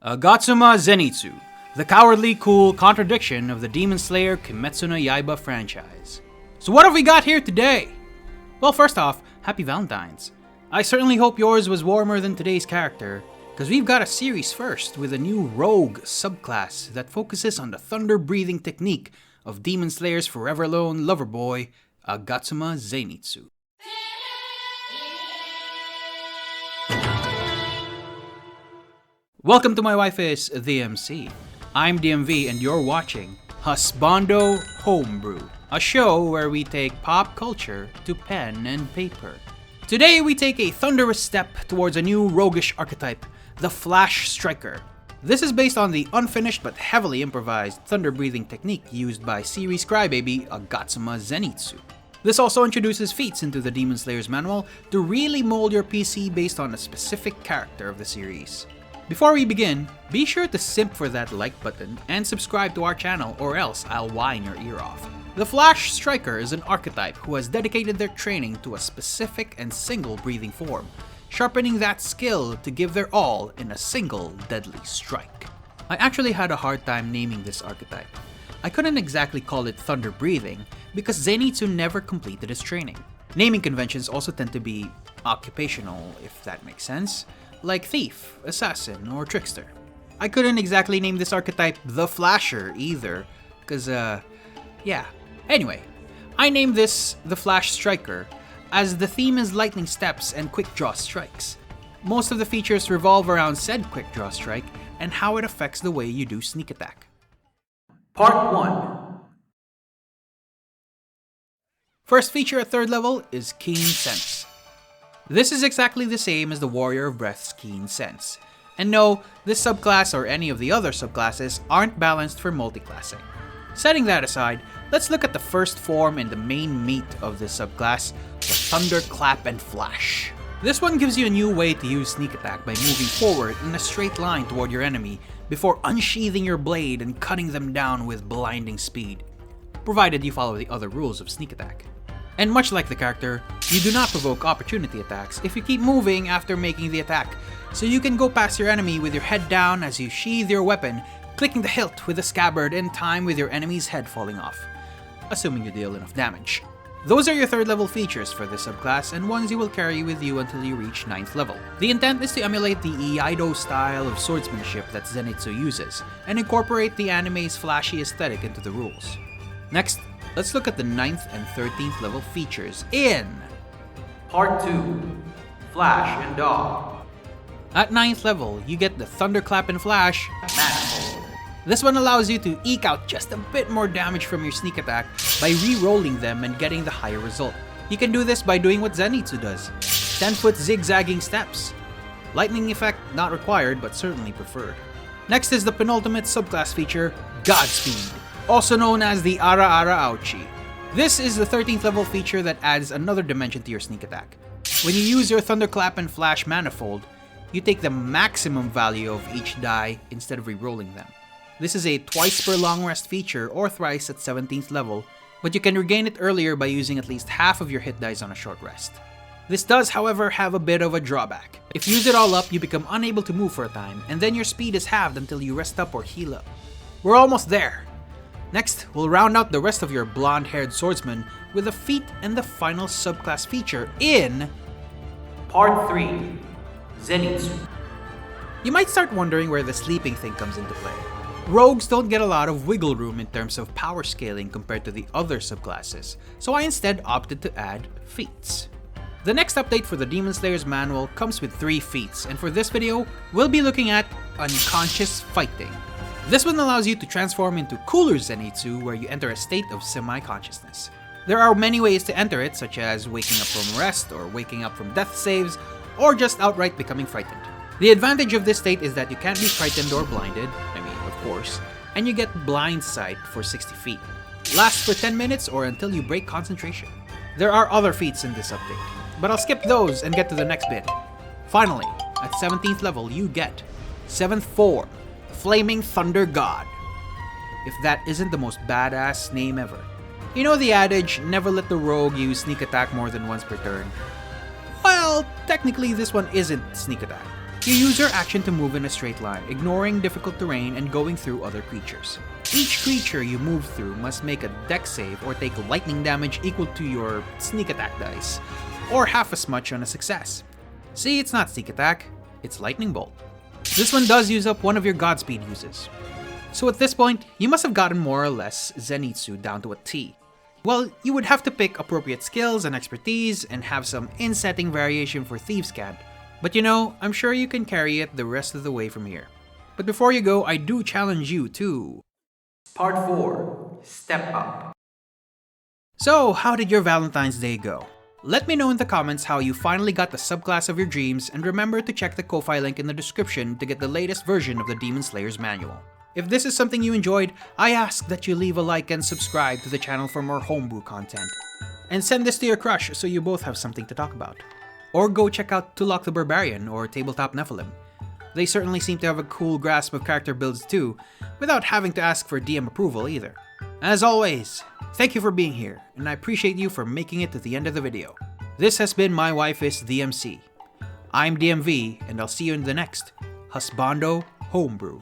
Agatsuma Zenitsu, the cowardly cool contradiction of the Demon Slayer Kimetsu no Yaiba franchise. So what have we got here today? Well, first off, happy Valentine's. I certainly hope yours was warmer than today's character, because we've got a series first with a new rogue subclass that focuses on the thunder-breathing technique of Demon Slayer's forever alone lover boy, Agatsuma Zenitsu. Welcome to My Wife is the MC. I'm DMV and you're watching Husbando Homebrew, a show where we take pop culture to pen and paper. Today we take a thunderous step towards a new roguish archetype, the Flash Striker. This is based on the unfinished but heavily improvised thunder-breathing technique used by series crybaby Agatsuma Zenitsu. This also introduces feats into the Demon Slayer's manual to really mold your PC based on a specific character of the series. Before we begin, be sure to simp for that like button and subscribe to our channel or else I'll whine your ear off. The Flash Striker is an archetype who has dedicated their training to a specific and single breathing form, sharpening that skill to give their all in a single deadly strike. I actually had a hard time naming this archetype. I couldn't exactly call it thunder breathing because Zenitsu never completed his training. Naming conventions also tend to be occupational, if that makes sense. Like thief, assassin, or trickster. I couldn't exactly name this archetype the Flasher either, cause yeah. Anyway, I named this the Flash Striker, as the theme is lightning steps and quick draw strikes. Most of the features revolve around said quick draw strike and how it affects the way you do sneak attack. Part 1. First feature at 3rd level is Keen Sense. This is exactly the same as the Warrior of Breath's Keen Sense. And no, this subclass or any of the other subclasses aren't balanced for multiclassing. Setting that aside, let's look at the first form and the main meat of this subclass, the Thunderclap and Flash. This one gives you a new way to use sneak attack by moving forward in a straight line toward your enemy before unsheathing your blade and cutting them down with blinding speed, provided you follow the other rules of sneak attack. And much like the character, you do not provoke opportunity attacks if you keep moving after making the attack, so you can go past your enemy with your head down as you sheathe your weapon, clicking the hilt with the scabbard in time with your enemy's head falling off, assuming you deal enough damage. Those are your 3rd level features for this subclass and ones you will carry with you until you reach 9th level. The intent is to emulate the Yaiba style of swordsmanship that Zenitsu uses, and incorporate the anime's flashy aesthetic into the rules. Next, let's look at the 9th and 13th level features in Part 2, Flash and Dog. At 9th level, you get the Thunderclap and Flash Manifold. This one allows you to eke out just a bit more damage from your sneak attack by re-rolling them and getting the higher result. You can do this by doing what Zenitsu does, 10-foot zigzagging steps. Lightning effect not required, but certainly preferred. Next is the penultimate subclass feature, Godspeed, also known as the Ara Ara Ouchi. This is the 13th level feature that adds another dimension to your sneak attack. When you use your Thunderclap and Flash Manifold, you take the maximum value of each die instead of re-rolling them. This is a twice per long rest feature or thrice at 17th level, but you can regain it earlier by using at least half of your hit dice on a short rest. This does, however, have a bit of a drawback. If you use it all up, you become unable to move for a time, and then your speed is halved until you rest up or heal up. We're almost there. Next, we'll round out the rest of your blonde-haired swordsman with a feat and the final subclass feature in Part 3, Zenitsu. You might start wondering where the sleeping thing comes into play. Rogues don't get a lot of wiggle room in terms of power scaling compared to the other subclasses, so I instead opted to add feats. The next update for the Demon Slayer's manual comes with 3 feats, and for this video, we'll be looking at Unconscious Fighting. This one allows you to transform into cooler Zenitsu where you enter a state of semi-consciousness. There are many ways to enter it, such as waking up from rest, or waking up from death saves, or just outright becoming frightened. The advantage of this state is that you can't be frightened or blinded, of course, and you get blind sight for 60 feet. Lasts for 10 minutes or until you break concentration. There are other feats in this update, but I'll skip those and get to the next bit. Finally, at 17th level you get 7th form, Flaming Thunder God. If that isn't the most badass name ever. You know the adage, never let the rogue use sneak attack more than once per turn? Well, technically this one isn't sneak attack. You use your action to move in a straight line, ignoring difficult terrain and going through other creatures. Each creature you move through must make a dex save or take lightning damage equal to your sneak attack dice, or half as much on a success. See, it's not sneak attack, it's lightning bolt. This one does use up one of your Godspeed uses. So at this point, you must have gotten more or less Zenitsu down to a T. Well, you would have to pick appropriate skills and expertise and have some in-setting variation for Thieves' Cant. But you know, I'm sure you can carry it the rest of the way from here. But before you go, I do challenge you to Part 4, Step Up. So, how did your Valentine's Day go? Let me know in the comments how you finally got the subclass of your dreams, and remember to check the Ko-Fi link in the description to get the latest version of the Demon Slayer's manual. If this is something you enjoyed, I ask that you leave a like and subscribe to the channel for more homebrew content. And send this to your crush so you both have something to talk about. Or go check out Tulok the Barbarian or Tabletop Nephilim. They certainly seem to have a cool grasp of character builds too, without having to ask for DM approval either. As always, thank you for being here, and I appreciate you for making it to the end of the video. This has been My Wife is DMC. I'm DMV, and I'll see you in the next Husbando Homebrew.